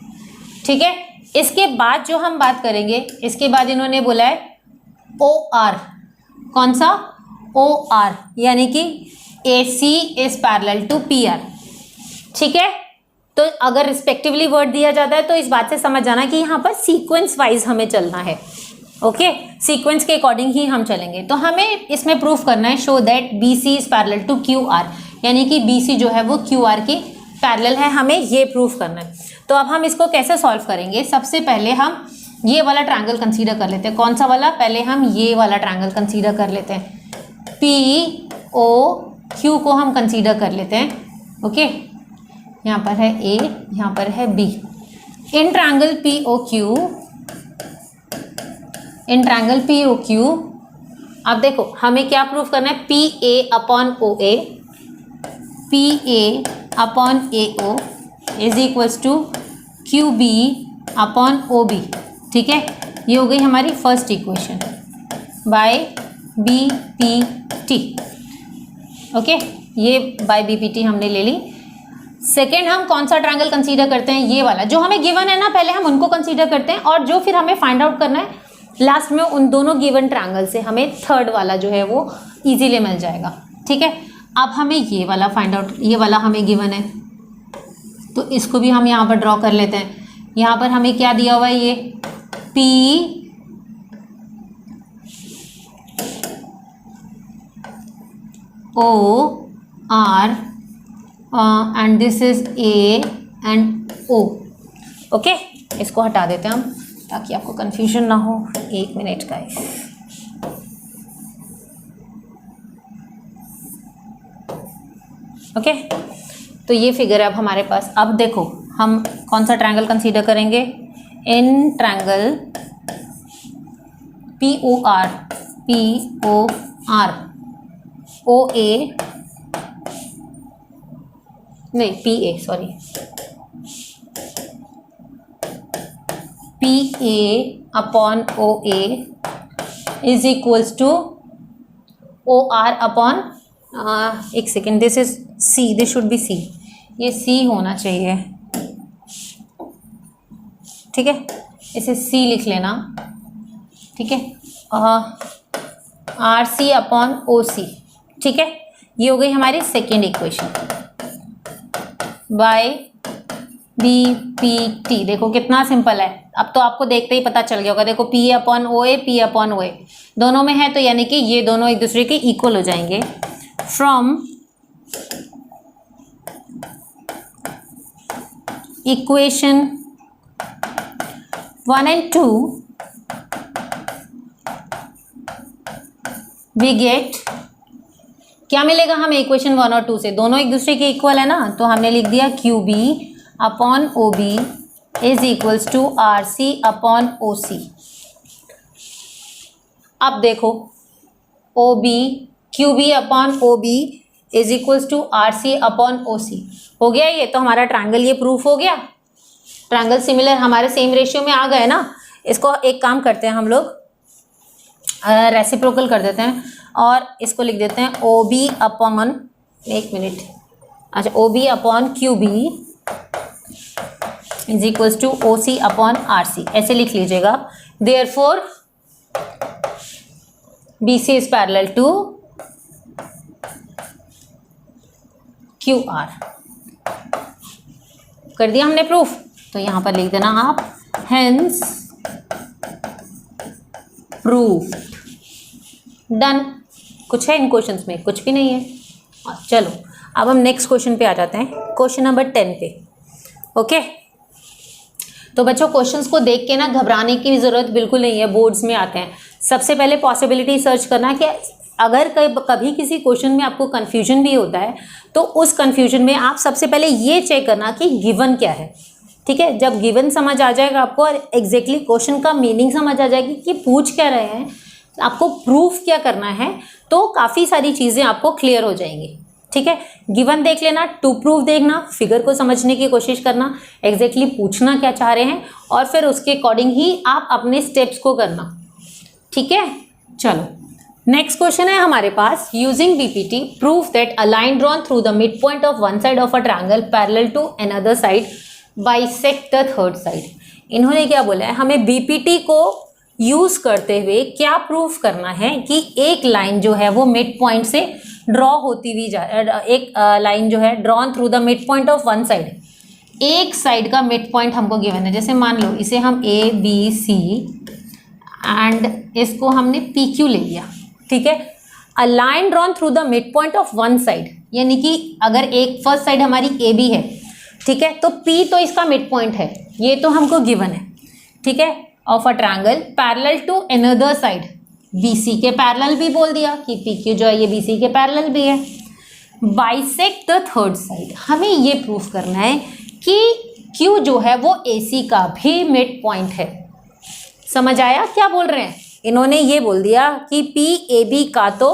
ठीक है। इसके बाद जो हम बात करेंगे, इसके बाद इन्होंने बोला है ओ आर, कौन सा, ओ आर, यानी कि A C is parallel to P R, ठीक है। तो अगर रिस्पेक्टिवली वर्ड दिया जाता है तो इस बात से समझ जाना कि यहाँ पर सीक्वेंस वाइज हमें चलना है, ओके, सीक्वेंस के अकॉर्डिंग ही हम चलेंगे। तो हमें इसमें प्रूफ करना है, show that B C is parallel to Q R, यानी कि बी सी जो है वो क्यू आर की पैरेलल है, हमें ये प्रूफ करना है। तो अब हम इसको कैसे सॉल्व करेंगे, सबसे पहले हम ये वाला ट्रायंगल कंसीडर कर लेते हैं। कौन सा वाला, पहले हम ये वाला ट्रायंगल कंसीडर कर लेते हैं, पी ओ क्यू को हम कंसीडर कर लेते हैं, ओके। यहाँ पर है ए, यहाँ पर है B. In triangle P O Q, in triangle P O Q, अब देखो हमें क्या प्रूफ करना है, P A upon O A, P A upon A O is equals to Q B upon O B, ठीक है। ये हो गई हमारी first equation by B P T, okay, ये बाय बी पी टी हमने ले ली। सेकेंड हम कौन सा ट्रायंगल कंसीडर करते हैं, ये वाला जो हमें गिवन है ना, पहले हम उनको कंसीडर करते हैं, और जो फिर हमें फाइंड आउट करना है लास्ट में उन दोनों गिवन ट्रायंगल से हमें थर्ड वाला जो है वो इजीली मिल जाएगा, ठीक है। अब हमें ये वाला फाइंड आउट, ये वाला हमें गिवन है, तो इसको भी हम यहाँ पर ड्रॉ कर लेते हैं। यहाँ पर हमें क्या दिया हुआ है, ये P O R and this is A and O, okay. इसको हटा देते हैं हम ताकि आपको कंफ्यूजन ना हो। 1 मिनट का है, ओके। तो ये फिगर है अब हमारे पास। अब देखो हम कौन सा ट्रायंगल कंसीडर करेंगे, in triangle P O R, P O R, O A नहीं P A, sorry, P A upon O A is equals to O R upon, एक second, this is C, this should be C, ये C होना चाहिए, ठीक है, इसे सी लिख लेना, ठीक है, आर सी अपॉन ओ सी, ठीक है। ये हो गई हमारी second equation by B P T. देखो कितना सिंपल है, अब तो आपको देखते ही पता चल गया होगा। देखो P upon O A, P upon O ए दोनों में है, तो यानी कि ये दोनों एक दूसरे के इक्वल हो जाएंगे। From equation 1 and 2 we get क्या मिलेगा हमें इक्वेशन 1 और 2 से, दोनों एक दूसरे के इक्वल है ना, तो हमने लिख दिया QB upon OB is equals to RC upon OC। अब देखो QB upon OB is equals to RC upon OC हो गया ये, तो हमारा ट्रायंगल ये प्रूफ हो गया, ट्रायंगल सिमिलर हमारे सेम रेशियो में आ गए ना। इसको एक काम करते हैं हम लोग, रेसिप्रोकल कर देते हैं और इसको लिख देते हैं OB अपॉन, एक मिनट, अच्छा OB upon QB is equals to OC upon RC, ऐसे लिख लीजिएगा। Therefore BC is parallel to QR। कर दिया हमने प्रूफ, तो यहां पर लिख देना आप हेंस प्रूफ, डन। कुछ है इन क्वेश्चंस में? कुछ भी नहीं है। चलो अब हम नेक्स्ट क्वेश्चन पे आ जाते हैं, क्वेश्चन नंबर 10 पे। ओके, तो बच्चों क्वेश्चंस को देख के ना घबराने की जरूरत बिल्कुल नहीं है, बोर्ड्स में आते हैं। सबसे पहले पॉसिबिलिटी सर्च करना कि अगर कभी किसी क्वेश्चन में आपको कंफ्यूजन भी होता है तो उस कंफ्यूजन में आप सबसे पहले ये चेक करना कि गिवन क्या है। ठीक है, जब गिवन समझ आ जाएगा आपको और एग्जैक्टली क्वेश्चन का मीनिंग समझ आ जाएगी कि पूछ क्या रहे हैं, आपको प्रूफ क्या करना है, तो काफ़ी सारी चीज़ें आपको क्लियर हो जाएंगी। ठीक है, गिवन देख लेना, टू प्रूफ देखना, फिगर को समझने की कोशिश करना, एग्जैक्टली पूछना क्या चाह रहे हैं और फिर उसके अकॉर्डिंग ही आप अपने स्टेप्स को करना। ठीक है, चलो नेक्स्ट क्वेश्चन है हमारे पास, using BPT proof that a line drawn through the mid point of one side of a triangle parallel to another side bisect the third side. इन्होंने क्या बोला है, हमें बीपीटी को यूज करते हुए क्या प्रूफ करना है कि एक लाइन जो है वो मिड पॉइंट से ड्रॉ होती हुई एक लाइन जो है drawn through the mid point of one side, एक साइड का मिड पॉइंट हमको गिवन है। जैसे मान लो इसे हम ABC एंड इसको हमने PQ ले लिया। ठीक है, अ line drawn through the mid point of one side, यानी कि अगर एक फर्स्ट साइड हमारी AB है, ठीक है, तो P तो इसका मिड पॉइंट है, ये तो हमको गिवन है। ठीक है, of a triangle parallel to another side, BC के पैरेलल भी बोल दिया कि PQ जो है ये BC के पैरेलल भी है। बाइसेक्ट द थर्ड साइड, हमें ये प्रूफ करना है कि Q जो है वो AC का भी मिड पॉइंट है। समझ आया क्या बोल रहे हैं? इन्होंने ये बोल दिया कि PAB का तो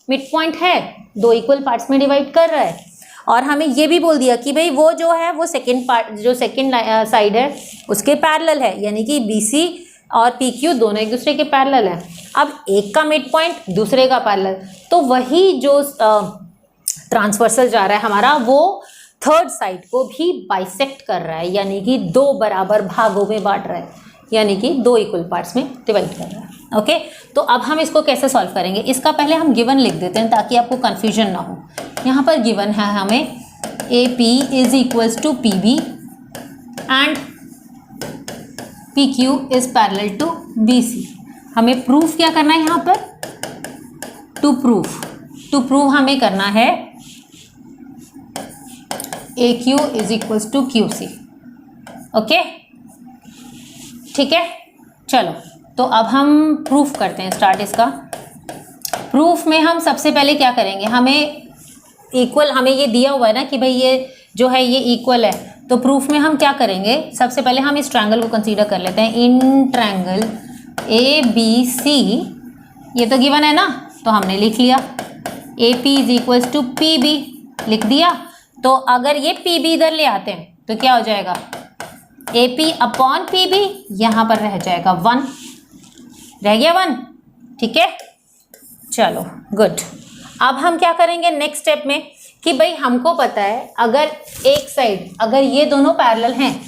मिड पॉइंट है, दो इक्वल पार्ट्स में डिवाइड कर रहा है, और हमें ये भी बोल दिया कि भाई वो जो है वो सेकेंड पार्ट जो सेकेंड साइड है उसके पैरेलल है, यानी कि BC और PQ दोनों एक दूसरे के पैरेलल है। अब एक का मिड पॉइंट दूसरे का पैरेलल, तो वही जो ट्रांसवर्सल जा रहा है हमारा वो थर्ड साइड को भी बाइसेक्ट कर रहा है, यानी कि दो बराबर भागों में बांट रहा है, यानी कि दो इक्वल पार्ट्स में डिवाइड कर रहा है। ओके, तो अब हम इसको कैसे सॉल्व करेंगे, इसका पहले हम गिवन लिख देते हैं ताकि आपको कंफ्यूजन ना हो। यहाँ पर गिवन है हमें AP is equals to PB and PQ is parallel to BC। हमें प्रूफ क्या करना है यहाँ पर, टू प्रूफ हमें करना है AQ is equals to QC। Okay, ठीक है, चलो तो अब हम प्रूफ करते हैं स्टार्ट इसका। प्रूफ में हम सबसे पहले क्या करेंगे, हमें इक्वल, हमें ये दिया हुआ है ना कि भाई ये जो है ये इक्वल है, तो प्रूफ में हम क्या करेंगे, सबसे पहले हम इस ट्रायंगल को कंसीडर कर लेते हैं। इन ट्रायंगल ABC, ये तो गिवन है ना, तो हमने लिख लिया AP is equals to PB लिख दिया। तो अगर ये PB इधर ले आते हैं तो क्या हो जाएगा, AP अपॉन PB, यहाँ पर रह जाएगा 1, रह गया 1। ठीक है, चलो गुड। अब हम क्या करेंगे नेक्स्ट स्टेप में कि भाई हमको पता है अगर एक साइड, अगर ये दोनों पैरेलल हैं,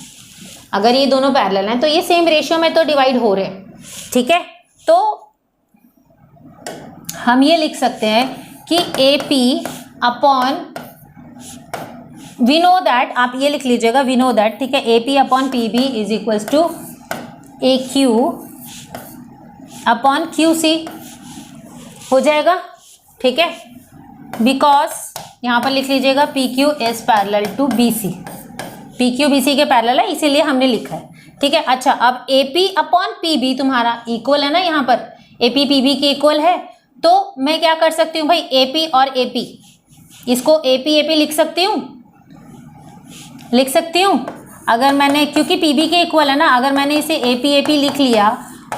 अगर ये दोनों पैरेलल हैं तो ये सेम रेशियो में तो डिवाइड हो रहे हैं। ठीक है, तो हम ये लिख सकते हैं कि AP upon, we know that, आप ये लिख लीजिएगा वी नो दैट। ठीक है, AP upon PB is equals to AQ upon QC हो जाएगा। ठीक है, बिकॉज यहाँ पर लिख लीजिएगा PQ is parallel to BC, PQ BC के पैरेलल है इसीलिए हमने लिखा है। ठीक है, अच्छा अब AP अपॉन PB तुम्हारा इक्वल है ना, यहाँ पर AP PB के इक्वल है, तो मैं क्या कर सकती हूँ भाई, AP और AP, इसको AP लिख सकती हूँ। अगर मैंने, क्योंकि PB के इक्वल है ना, अगर मैंने इसे AP लिख लिया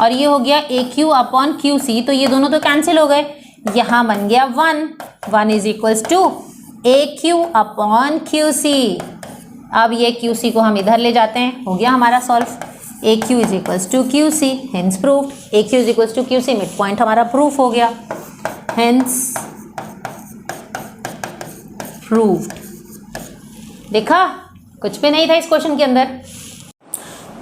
और ये हो गया AQ अपॉन QC, तो ये दोनों तो कैंसिल हो गए, यहाँ बन गया 1 is equals to AQ upon QC। अब ये QC को हम इधर ले जाते हैं, हो गया हमारा solve. AQ is equals to QC, hence proof. AQ is equals to QC, mid point हमारा प्रूफ हो गया, हेंस प्रूव्ड। देखा, कुछ भी नहीं था इस क्वेश्चन के अंदर।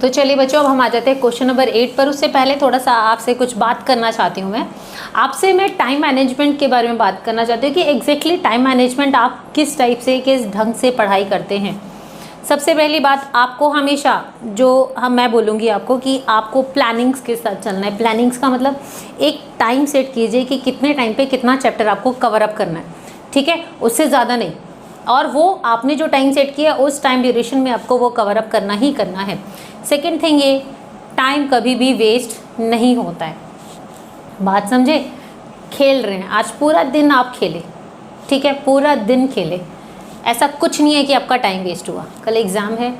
तो चलिए बच्चों, अब हम आ जाते हैं क्वेश्चन नंबर 8 पर। उससे पहले थोड़ा सा आपसे कुछ बात करना चाहती हूँ। मैं टाइम मैनेजमेंट के बारे में बात करना चाहती हूँ कि एग्जैक्टली टाइम मैनेजमेंट आप किस टाइप से, किस ढंग से पढ़ाई करते हैं। सबसे पहली बात, आपको हमेशा मैं बोलूँगी आपको कि आपको प्लानिंग्स के साथ चलना है। प्लानिंग्स का मतलब एक टाइम सेट कीजिए कि कितने टाइम पे कितना चैप्टर आपको कवर अप करना है, ठीक है, उससे ज़्यादा नहीं। और वो आपने जो टाइम सेट किया उस टाइम ड्यूरेशन में आपको वो कवर अप करना ही करना है। सेकेंड थिंग, ये टाइम कभी भी वेस्ट नहीं होता है, बात समझे। खेल रहे हैं, आज पूरा दिन आप खेले, ठीक है, पूरा दिन खेले, ऐसा कुछ नहीं है कि आपका टाइम वेस्ट हुआ। कल एग्ज़ाम है,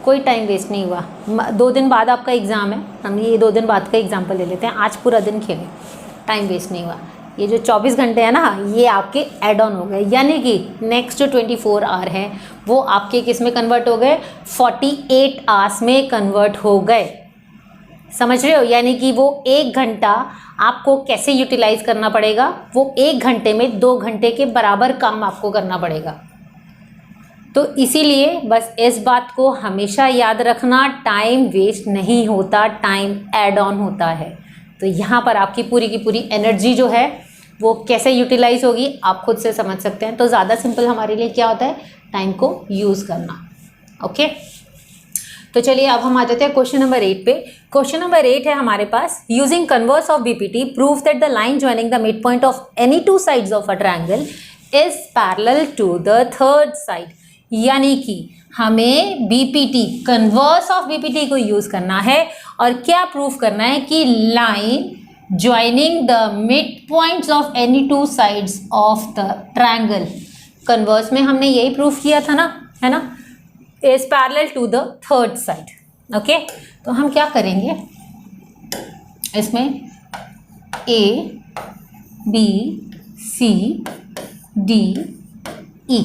कोई टाइम वेस्ट नहीं हुआ। 2 दिन बाद आपका एग्ज़ाम है, हम ये 2 दिन बाद का एग्जाम्पल ले लेते हैं। आज पूरा दिन खेले, टाइम वेस्ट नहीं हुआ। ये जो 24 घंटे हैं ना, ये आपके एड ऑन हो गए, यानी कि नेक्स्ट जो 24 आवर है वो आपके किस में कन्वर्ट हो गए, 48 आवर्स में कन्वर्ट हो गए। समझ रहे हो? यानी कि वो 1 घंटा आपको कैसे यूटिलाइज करना पड़ेगा, वो 1 घंटे में 2 घंटे के बराबर काम आपको करना पड़ेगा। तो इसीलिए बस इस बात को हमेशा याद रखना, टाइम वेस्ट नहीं होता, टाइम एड ऑन होता है। तो यहाँ पर आपकी पूरी की पूरी एनर्जी जो है वो कैसे यूटिलाइज होगी आप खुद से समझ सकते हैं। तो ज़्यादा सिंपल हमारे लिए क्या होता है, टाइम को यूज़ करना। ओके, तो चलिए अब हम आ जाते हैं क्वेश्चन नंबर 8 पे। क्वेश्चन नंबर 8 है हमारे पास, using converse of BPT prove that the line joining the mid point of any 2 sides of a triangle is parallel to the third side. यानी कि हमें बीपीटी, कन्वर्स ऑफ बीपीटी को use करना है और क्या प्रूफ करना है कि line joining the mid points of any 2 sides of the triangle, converse में हमने यही प्रूफ किया था ना, है ना, is parallel to the third side. Okay, तो हम क्या करेंगे इसमें, A B C D E।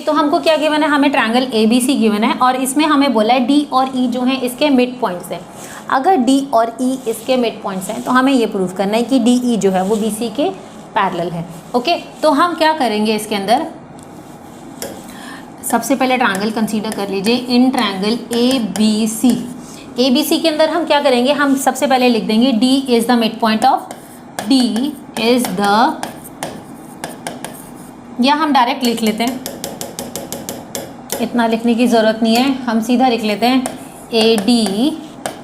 तो हमको क्या गिवन है, हमें ट्रायंगल ABC गिवन है और इसमें हमें बोला है D और E जो है इसके मिड पॉइंट्स हैं। अगर D और E इसके मिड पॉइंट्स हैं तो हमें ये प्रूफ करना है कि DE जो है वो BC के पैरेलल है। ओके, तो हम क्या करेंगे इसके अंदर, सबसे पहले ट्रायंगल कंसीडर कर लीजिए, इन ट्रायंगल ABC। ABC के अंदर हम क्या करेंगे, हम सबसे पहले लिख देंगे D is the mid point of, D is the, या हम डायरेक्ट लिख लेते हैं, इतना लिखने की ज़रूरत नहीं है, हम सीधा लिख लेते हैं AD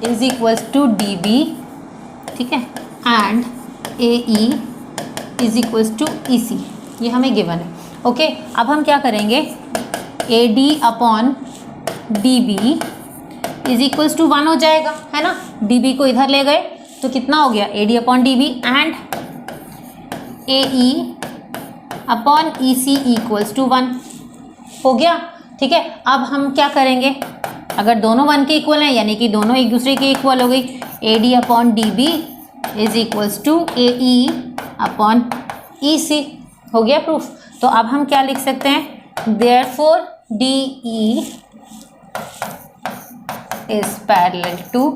is equals to DB, ठीक है, and AE is equals to EC, ये हमें गिवन है। ओके, अब हम क्या करेंगे, AD upon DB is equals to 1 हो जाएगा, है ना। DB को इधर ले गए तो कितना हो गया, AD upon DB, and AE upon EC equals to 1 हो गया, ठीक है। अब हम क्या करेंगे, अगर दोनों 1 के इक्वल हैं यानी कि दोनों एक दूसरे के इक्वल हो गई, AD upon DB is equals to AE upon EC, हो गया प्रूफ। तो अब हम क्या लिख सकते हैं, therefore DE is parallel to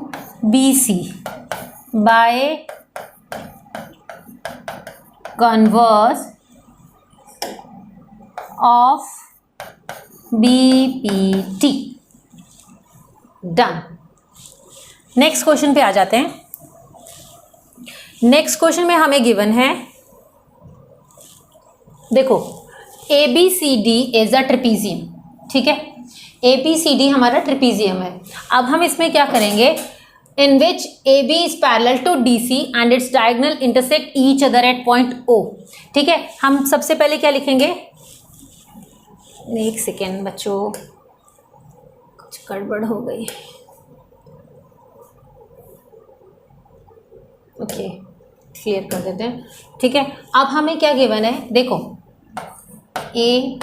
BC by converse of BPT। Done. Next question पे आ जाते हैं। नेक्स्ट क्वेश्चन में हमें गिवन है, देखो ABCD इज अ ट्रिपीजियम, ठीक है, ABCD हमारा ट्रिपीजियम है। अब हम इसमें क्या करेंगे, in which AB is parallel to DC and its diagonal intersect each other at point O, ठीक है। हम सबसे पहले क्या लिखेंगे, एक सेकेंड बच्चों, कुछ गड़बड़ हो गई। ओके, क्लियर कर देते हैं, ठीक है। अब हमें क्या गिवन है, देखो A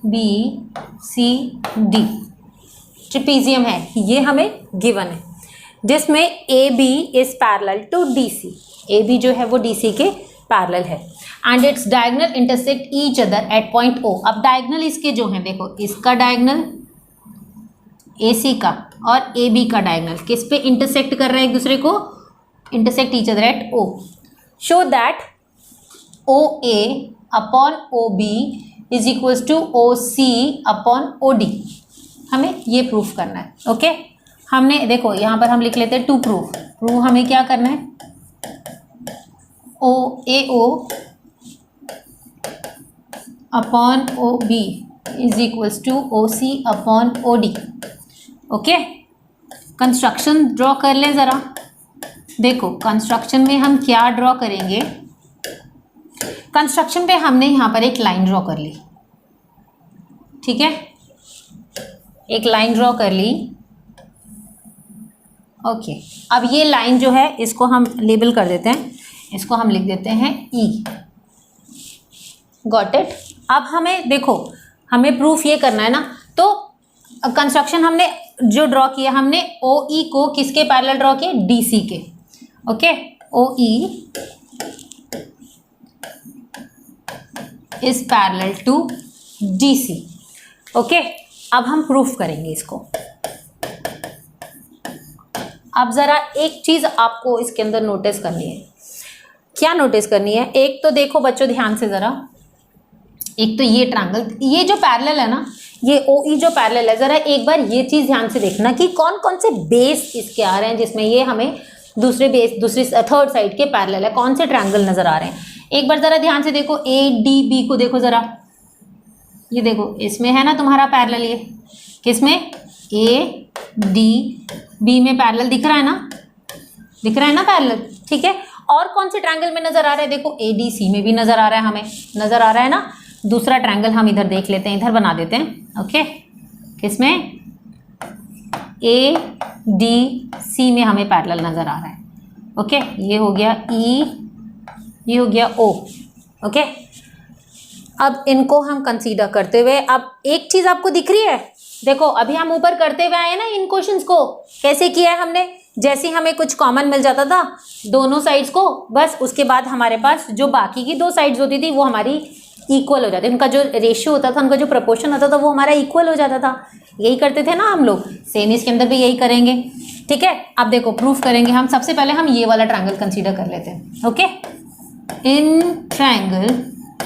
B C D trapezium है, ये हमें गिवन है, जिसमें A B is parallel to D C, A B जो है वो डी सी के पैरेलल है, and its diagonal intersect each other at point O. अब डायगोनल इसके जो हैं, देखो इसका डायगोनल ए सी का और ए बी का डायगोनल किस पे इंटरसेक्ट कर रहा है एक दूसरे को, intersect each other at O. Show that O A upon O B is equals to O C upon O D, हमें ये प्रूफ करना है, ओके। हमने देखो यहाँ पर हम लिख लेते हैं टू प्रूफ हमें क्या करना है, O A O upon O B is equals to O C upon O D, okay. Construction draw कर लें ज़रा, देखो कंस्ट्रक्शन में हम क्या ड्रॉ करेंगे, कंस्ट्रक्शन पे हमने यहाँ पर एक लाइन ड्रॉ कर ली, ठीक है, एक लाइन ड्रॉ कर ली, ओके। अब ये लाइन जो है इसको हम लेबल कर देते हैं, इसको हम लिख देते हैं ई, गॉट इट। अब हमें देखो हमें प्रूफ ये करना है ना, तो कंस्ट्रक्शन हमने जो ड्रॉ किया, हमने ओ ई को किसके पैरेलल ड्रॉ किया, डी सी के, okay. O E is parallel to D C, okay. अब हम प्रूफ करेंगे इसको। अब ज़रा एक चीज़ आपको इसके अंदर नोटिस करनी है, क्या नोटिस करनी है, एक तो देखो बच्चों ध्यान से ज़रा, एक तो ये ट्रायंगल, ये जो पैरेलल है ना, ये ओ ई जो पैरेलल है, ज़रा एक बार ये चीज़ ध्यान से देखना कि कौन कौन से बेस इसके आ रहे हैं जिसमें ये हमें दूसरे थर्ड साइड के पैरेलल है, कौन से ट्रायंगल नज़र आ रहे हैं। एक बार ज़रा ध्यान से देखो, ए डी बी को देखो ज़रा, ये देखो इसमें है ना तुम्हारा पैरेलल, ये किसमें, ए डी बी में पैरेलल दिख रहा है ना, दिख रहा है ना पैरेलल, ठीक है। और कौन से ट्रायंगल में नज़र आ रहा है, देखो ए डी सी में भी नज़र आ रहा है, हमें नज़र आ रहा है ना। दूसरा ट्रायंगल हम इधर देख लेते हैं, इधर बना देते हैं, ओके। किसमें, ए डी सी में हमें पैरेलल नज़र आ रहा है, ओके। ये हो गया ई, ये हो गया ओ, ओके। अब इनको हम कंसीडर करते हुए, अब एक चीज़ आपको दिख रही है, देखो अभी हम ऊपर करते हुए आए ना इन क्वेश्चंस को, कैसे किया है हमने, जैसे हमें कुछ कॉमन मिल जाता था दोनों साइड्स को, बस उसके बाद हमारे पास जो बाकी की दो साइड्स होती थी वो हमारी इक्वल हो जाती, उनका जो रेशियो होता था, उनका जो प्रपोर्शन होता था वो हमारा इक्वल हो जाता था। यही करते थे ना हम लोग, सेम इसके अंदर भी यही करेंगे, ठीक है। अब देखो प्रूफ करेंगे हम, सबसे पहले हम ये वाला ट्रायंगल कंसीडर कर लेते हैं, okay. In triangle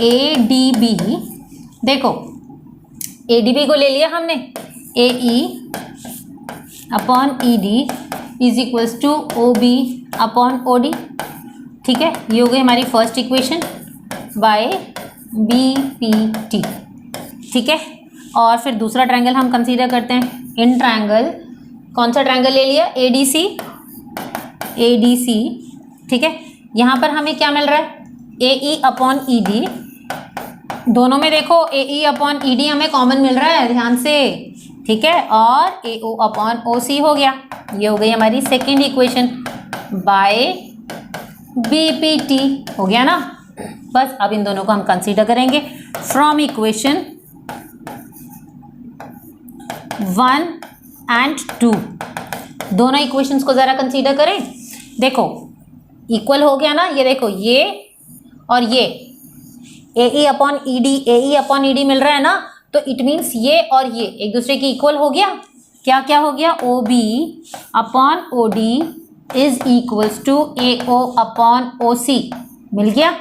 A D B, देखो ए डी बी को ले लिया हमने, A E upon E D is equals to O B upon O D, ठीक है। ये हो गई हमारी first equation by B P T, ठीक है। और फिर दूसरा ट्रायंगल हम कंसीडर करते हैं, इन ट्रायंगल, कौन सा ट्रायंगल ले लिया, A D C, A D C, ठीक है। यहाँ पर हमें क्या मिल रहा है, ए ई अपॉन ई डी, दोनों में देखो ए ई अपॉन ई डी हमें कॉमन मिल रहा है, ध्यान से, ठीक है। और ए ओ अपॉन ओ सी हो गया, ये हो गई हमारी second equation by B P T, हो गया ना। बस अब इन दोनों को हम कंसीडर करेंगे फ्रॉम इक्वेशन 1 एंड 2, दोनों इक्वेशंस को ज़रा कंसीडर करें, देखो इक्वल हो गया ना, ये देखो ये और ये ए ई अपॉन ई डी, ए ई अपॉन ई डी मिल रहा है ना, तो इट मीन्स ये और ये एक दूसरे की इक्वल हो गया, क्या क्या हो गया, O B upon O D is equals to A O upon O C, मिल गया।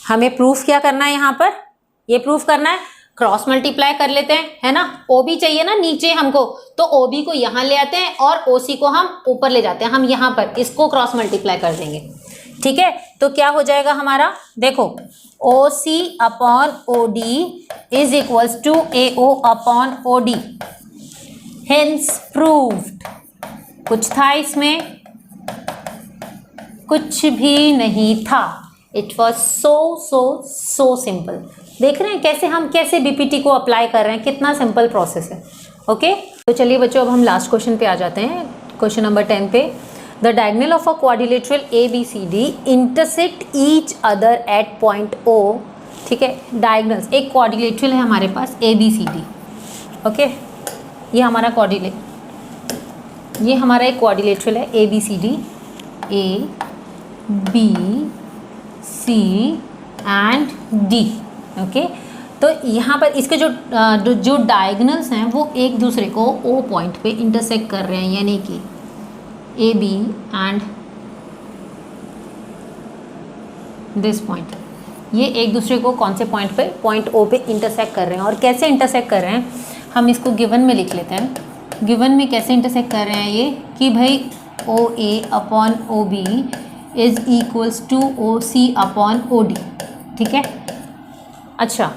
हमें प्रूफ क्या करना है यहाँ पर, ये प्रूफ करना है, क्रॉस मल्टीप्लाई कर लेते हैं, है ना। ओ बी चाहिए ना नीचे हमको, तो ओ बी को यहाँ ले आते हैं और ओ सी को हम ऊपर ले जाते हैं, हम यहाँ पर इसको क्रॉस मल्टीप्लाई कर देंगे, ठीक है। तो क्या हो जाएगा हमारा, देखो O C upon O D is equals to A O upon O D, hence proved. कुछ था इसमें, कुछ भी नहीं था, इट वॉज सो सिंपल। देख रहे हैं कैसे हम कैसे बीपीटी को अप्लाई कर रहे हैं, कितना सिंपल प्रोसेस है, ओके। तो चलिए बच्चों अब हम लास्ट क्वेश्चन पे आ जाते हैं, क्वेश्चन नंबर 10 पे। The diagonal of a quadrilateral ABCD intersect each other at point O, ठीक है। डायगोनल्स, एक क्वाड्रिलेटरल है हमारे पास ABCD, ओके, ये हमारा एक क्वाड्रिलेटरल है ABCD, ABC and D, okay. तो यहाँ पर इसके जो डायगोनल्स हैं वो एक दूसरे को O पॉइंट पे इंटरसेक्ट कर रहे हैं, यानी कि AB एंड दिस पॉइंट, ये एक दूसरे को कौन से पॉइंट पे, पॉइंट O पे इंटरसेक्ट कर रहे हैं। और कैसे इंटरसेक्ट कर रहे हैं, हम इसको गिवन में लिख लेते हैं। गिवन में कैसे इंटरसेक्ट कर रहे हैं ये, कि भाई OA upon OB is equals to OC upon OD, ठीक है। अच्छा,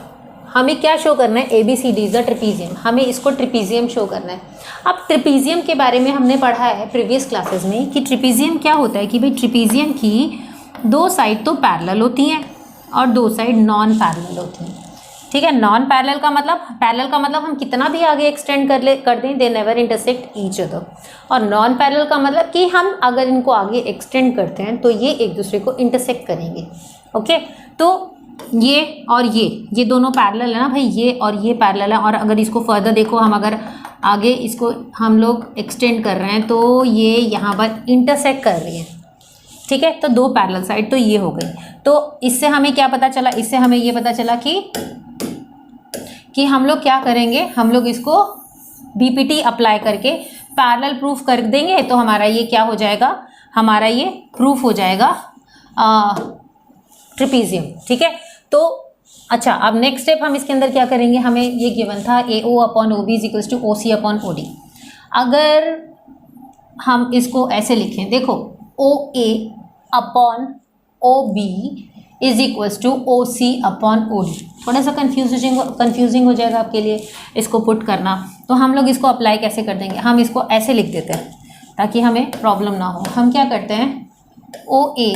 हमें क्या शो करना है, ABCD इज द ट्रिपीजियम, हमें इसको ट्रिपीजियम शो करना है। अब ट्रिपीजियम के बारे में हमने पढ़ा है प्रीवियस क्लासेस में कि ट्रिपीजियम क्या होता है, कि भाई ट्रिपीजियम की दो साइड तो पैरेलल होती हैं और दो साइड नॉन पैरेलल होती हैं, ठीक है। नॉन पैरेलल का मतलब हम कितना भी आगे एक्सटेंड कर दें, they never intersect each other. और नॉन पैरेलल का मतलब कि हम अगर इनको आगे एक्सटेंड करते हैं तो ये एक दूसरे को इंटरसेक्ट करेंगे, ओके। तो ये और ये दोनों पैरेलल है ना भाई, ये और ये पैरेलल है। और अगर इसको फर्दर देखो, हम अगर आगे इसको हम लोग एक्सटेंड कर रहे हैं तो ये यहाँ पर इंटरसेक्ट कर रही है, ठीक है। तो दो पैरेलल साइड तो ये हो गई। तो इससे हमें क्या पता चला, इससे हमें ये पता चला कि हम लोग क्या करेंगे, हम लोग इसको BPT अप्लाई करके पैरेलल प्रूफ कर देंगे तो हमारा ये क्या हो जाएगा, हमारा ये प्रूफ हो जाएगा ट्रिपीजियम, ठीक है। तो अच्छा, अब नेक्स्ट स्टेप हम इसके अंदर क्या करेंगे, हमें ये गिवन था AO upon OB is equals to OC upon OD। अगर हम इसको ऐसे लिखें, देखो OA upon OB is equals to OC upon OD, थोड़ा सा कंफ्यूजिंग हो जाएगा आपके लिए इसको पुट करना। तो हम लोग इसको अप्लाई कैसे कर देंगे, हम इसको ऐसे लिख देते हैं ताकि हमें प्रॉब्लम ना हो। हम क्या करते हैं, OA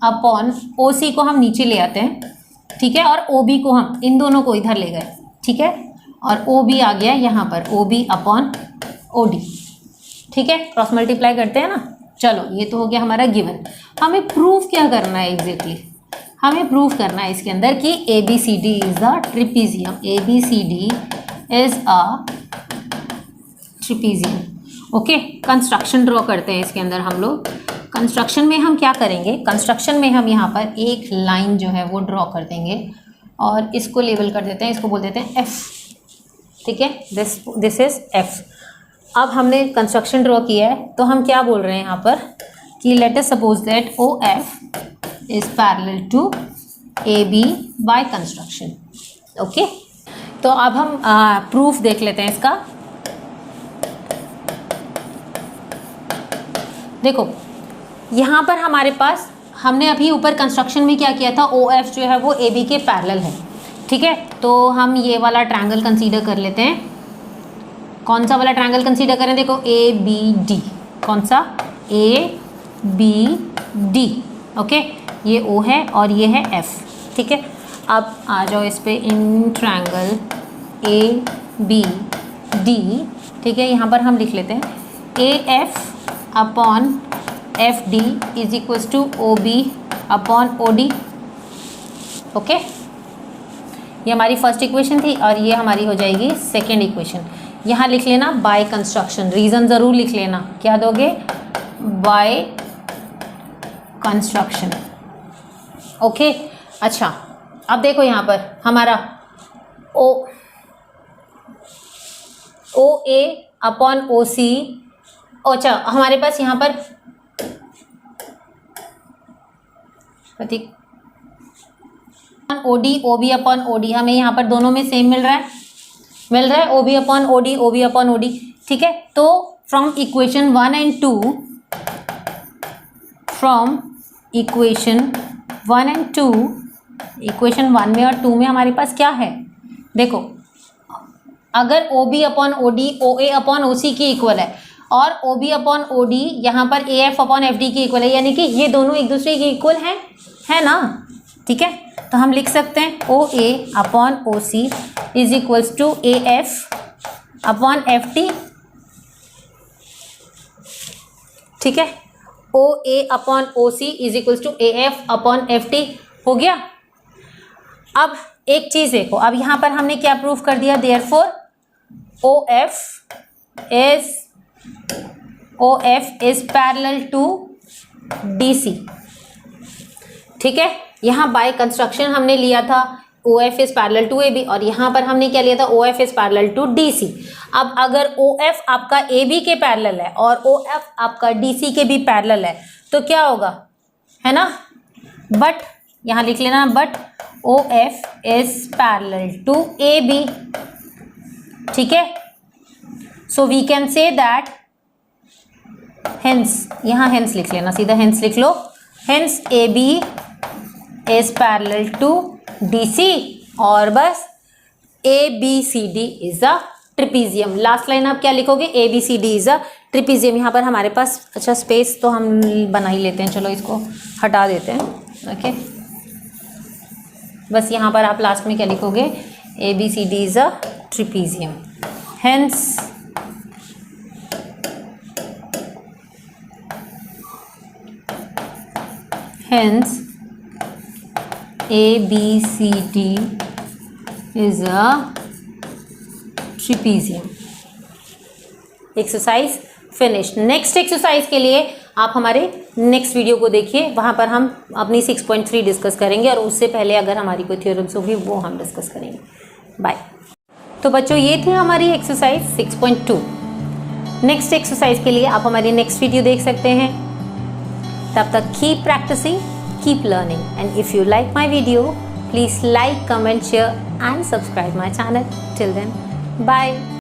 अपॉन OC को हम नीचे ले आते हैं, ठीक है, और OB को हम इन दोनों को इधर ले गए, ठीक है, और OB आ गया यहाँ पर, OB अपॉन OD, ठीक है। क्रॉस मल्टीप्लाई करते हैं ना। चलो, ये तो हो गया हमारा गिवन। हमें प्रूफ क्या करना है एग्जैक्टली, हमें प्रूफ करना है इसके अंदर कि ABCD is the trapezium, ABCD is a trapezium, okay. Construction draw करते हैं इसके अंदर हम लोग। कंस्ट्रक्शन में हम क्या करेंगे, कंस्ट्रक्शन में हम यहाँ पर एक लाइन जो है वो ड्रॉ कर देंगे और इसको लेबल कर देते हैं, इसको बोल देते हैं F, ठीक है। This is F। अब हमने कंस्ट्रक्शन ड्रॉ किया है तो हम क्या बोल रहे हैं यहाँ पर कि let us suppose that OF is parallel to AB by construction, okay. तो अब हम प्रूफ देख लेते हैं इसका। देखो यहाँ पर हमारे पास, हमने अभी ऊपर कंस्ट्रक्शन में क्या किया था, OF जो है वो AB के पैरेलल है, ठीक है। तो हम ये वाला ट्रायंगल कंसीडर कर लेते हैं। कौन सा वाला ट्रायंगल कंसीडर करें, देखो ABD, कौन सा, ABD, ओके। ये O है और ये है F, ठीक है। अब आ जाओ इस पे, इन ट्रायंगल ABD, ठीक है। यहाँ पर हम लिख लेते हैं AF upon FD is equals to OB upon OD, okay. ये हमारी फर्स्ट इक्वेशन थी और ये हमारी हो जाएगी सेकेंड इक्वेशन। यहाँ लिख लेना बाय कंस्ट्रक्शन, रीज़न ज़रूर लिख लेना, क्या दोगे, बाय कंस्ट्रक्शन, ओके। अच्छा, अब देखो यहाँ पर हमारा OA अपॉन OC, अच्छा हमारे पास यहाँ पर प्रतीक OD, OB अपॉन OD, हमें यहाँ पर दोनों में सेम मिल रहा है OB अपॉन OD, ठीक है। तो from equation 1 and 2, from equation 1 and 2, equation 1 में और 2 में हमारे पास क्या है, देखो अगर OB upon OD OA upon OC की इक्वल है और OB अपॉन OD यहाँ पर AF अपॉन FD की इक्वल है, यानी कि ये दोनों एक दूसरे की इक्वल है ना, ठीक है। तो हम लिख सकते हैं OA upon OC is equals to AF upon FD, ठीक है। O A upon O C is equals to A F upon F T हो गया। अब एक चीज देखो, अब यहाँ पर हमने क्या प्रूफ कर दिया, therefore O F is parallel to D C. ठीक है, यहाँ बाय कंस्ट्रक्शन हमने लिया था O F is parallel to A B, और यहाँ पर हमने क्या लिया था, O F is parallel to D C. अब अगर ओ एफ आपका ए बी के पैरेलल है और ओ एफ आपका डी सी के भी पैरेलल है तो क्या होगा, है ना, बट यहाँ लिख लेना, but O F is parallel to A B. ठीक है, so we can say that hence, यहाँ हेंस लिख लेना, सीधा हेंस लिख लो, hence A B is parallel to D C, और बस A B C D is a trapezium. Last line आप क्या लिखोगे, A B C D is a trapezium. यहाँ पर हमारे पास अच्छा स्पेस तो हम बना ही लेते हैं, चलो इसको हटा देते हैं। ओके, बस यहाँ पर आप लास्ट में क्या लिखोगे, A B C D is a trapezium, hence A B C D is a trapezium। Exercise finish. Next exercise के लिए आप हमारे नेक्स्ट वीडियो को देखिए, वहाँ पर हम अपनी 6.3 डिस्कस करेंगे, और उससे पहले अगर हमारी कोई थ्योरम्स होगी वो हम डिस्कस करेंगे। बाय। तो बच्चों ये थी हमारी एक्सरसाइज 6.2। नेक्स्ट एक्सरसाइज के लिए आप हमारी नेक्स्ट वीडियो देख सकते हैं। तब तक keep practising, keep learning, and if you like my video, please like, comment, share and subscribe my channel. Till then, bye.